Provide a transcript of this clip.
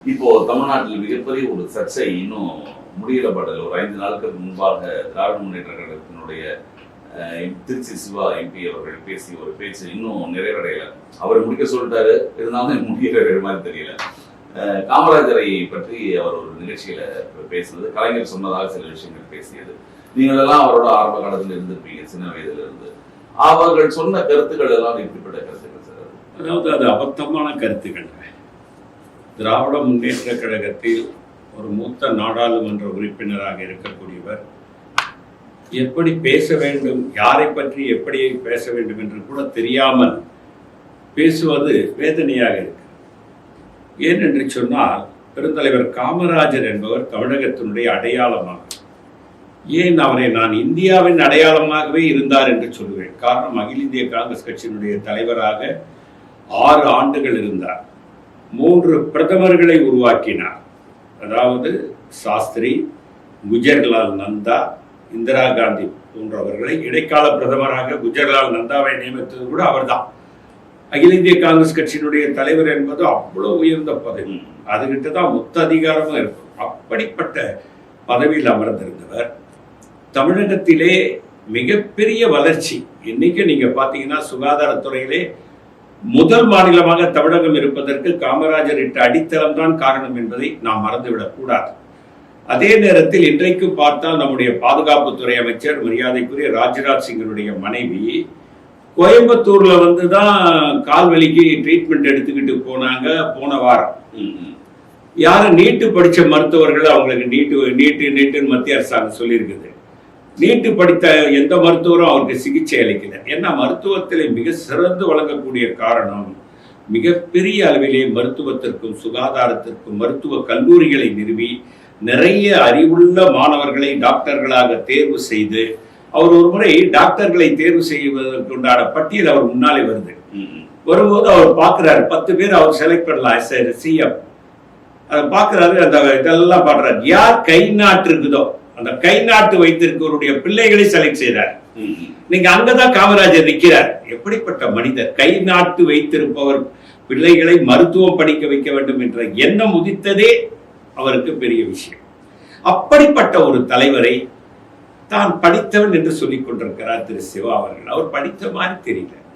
இப்போ தமிழ்நாட்டில் மிகப்பெரிய ஒரு சர்ச்சை இன்னும் முடியலப்படல. ஒரு 5 நாட்களுக்கு முன்பாக திராவிட முன்னேற்ற கழகத்தினுடைய திருச்சி சிவா எம்பி அவர்கள் பேசிய ஒரு பேச்சு இன்னும் நிறைவடையல. அவர் முடிக்க சொல்லிட்டாரு, இருந்தாலும் முடிகிற மாதிரி தெரியல. காமராஜரை பற்றி அவர் ஒரு நிகழ்ச்சியில பேசினது, கலைஞர் சொன்னதாக சில விஷயங்கள் பேசியது. நீங்கள் எல்லாம் அவரோட ஆரம்ப காலத்தில் இருந்திருப்பீங்க, சின்ன வயதுல இருந்து. அவர்கள் சொன்ன கருத்துக்கள் எல்லாம் இப்படிப்பட்ட கருத்துக்கள் சார்? அதாவது அது அபத்தமான கருத்துக்கள். திராவிட முன்னேற்ற கழகத்தில் ஒரு மூத்த நாடாளுமன்ற உறுப்பினராக இருக்கக்கூடியவர் எப்படி பேச வேண்டும், யாரை பற்றி எப்படி பேச வேண்டும் என்று கூட தெரியாமல் பேசுவது வேதனையாக இருக்கு. ஏனென்று சொன்னால், பெருந்தலைவர் காமராஜர் என்பவர் தமிழகத்தினுடைய அடையாளமாக, ஏன் அவரை நான் இந்தியாவின் அடையாளமாகவே இருந்தார் என்று சொல்லுவேன். காரணம், அகில இந்திய காங்கிரஸ் கட்சியினுடைய தலைவராக 6 ஆண்டுகள் இருந்தார். 3 பிரதமர்களை உருவாக்கினார். அதாவது சாஸ்திரி, குஜர்லால் நந்தா, இந்திரா காந்தி போன்றவர்களை இடைக்கால பிரதமராக குஜர்லால் நந்தாவை நியமித்தது கூட அவர்தான். அகில இந்திய காங்கிரஸ் கட்சியினுடைய தலைவர் என்பது அவ்வளவு உயர்ந்த பதவி, அதுகிட்ட தான் மொத்த அதிகாரமும் இருக்கும். அப்படிப்பட்ட பதவியில் அமர்ந்திருந்தவர் தமிழகத்திலே மிகப்பெரிய வளர்ச்சி. இன்னைக்கு நீங்க பாத்தீங்கன்னா சுகாதாரத்துறையிலே முதல் மாநிலமாக தமிழகம் இருப்பதற்கு காமராஜர் இட்ட அடித்தளம் தான் காரணம் என்பதை நாம் மறந்துவிடக் கூடாது. அதே நேரத்தில் இன்றைக்கு பார்த்தால் நம்முடைய பாதுகாப்புத்துறை அமைச்சர் மரியாதைக்குரிய ராஜ்நாத் சிங்கினுடைய மனைவி கோயம்புத்தூர்ல வந்துதான் கால்வலிக்கு ட்ரீட்மெண்ட் எடுத்துக்கிட்டு போனாங்க போன வாரம். யாரும் நீட்டு படிச்ச மருத்துவர்கள் அவங்களுக்கு நீட்டுன்னு மத்திய அரசாங்கம் சொல்லியிருக்குது. நீட்டு படித்த எந்த மருத்துவரும் அவருக்கு சிகிச்சை அளிக்கல. ஏன்னா மருத்துவத்தில் மிக சிறந்து வழங்கக்கூடிய காரணம், மிகப்பெரிய அளவிலே மருத்துவத்திற்கும் சுகாதாரத்திற்கும் மருத்துவ கல்லூரிகளை நிறுவி நிறைய அறிவுள்ள மாணவர்களை டாக்டர்களாக தேர்வு செய்து, அவர் ஒரு முறை டாக்டர்களை தேர்வு செய்வதற்கு உண்டான பட்டியல் அவர் முன்னாலே வரும்போது அவர் பார்க்கிறாரு, 10 பேர் அவர் செலக்ட் பண்ணலாம் சிஎம். அதை பார்க்கிறாரு, அந்த இதெல்லாம் பாடுறாரு. யார் கை நாட்டு இருக்குதோ அந்த கை நாட்டு வைத்திருக்கவருடைய பிள்ளைகளை செலக்ட் செய்றார். நீங்க அங்கதான் காமராஜர் நிற்கிறார். எப்படிப்பட்ட மனிதர்! கை நாட்டு வைத்திருப்பவர் பிள்ளைகளை மருத்துவம் படிக்க வைக்க வேண்டும் என்ற எண்ணம் உதித்ததே அவருக்கு பெரிய விஷயம். அப்படிப்பட்ட ஒரு தலைவரை தான் படித்தவன் என்று சொல்லிக் கொண்டிருக்கிறார் திரு சிவா அவர்கள். அவர் படித்த மாதிரி தெரியல.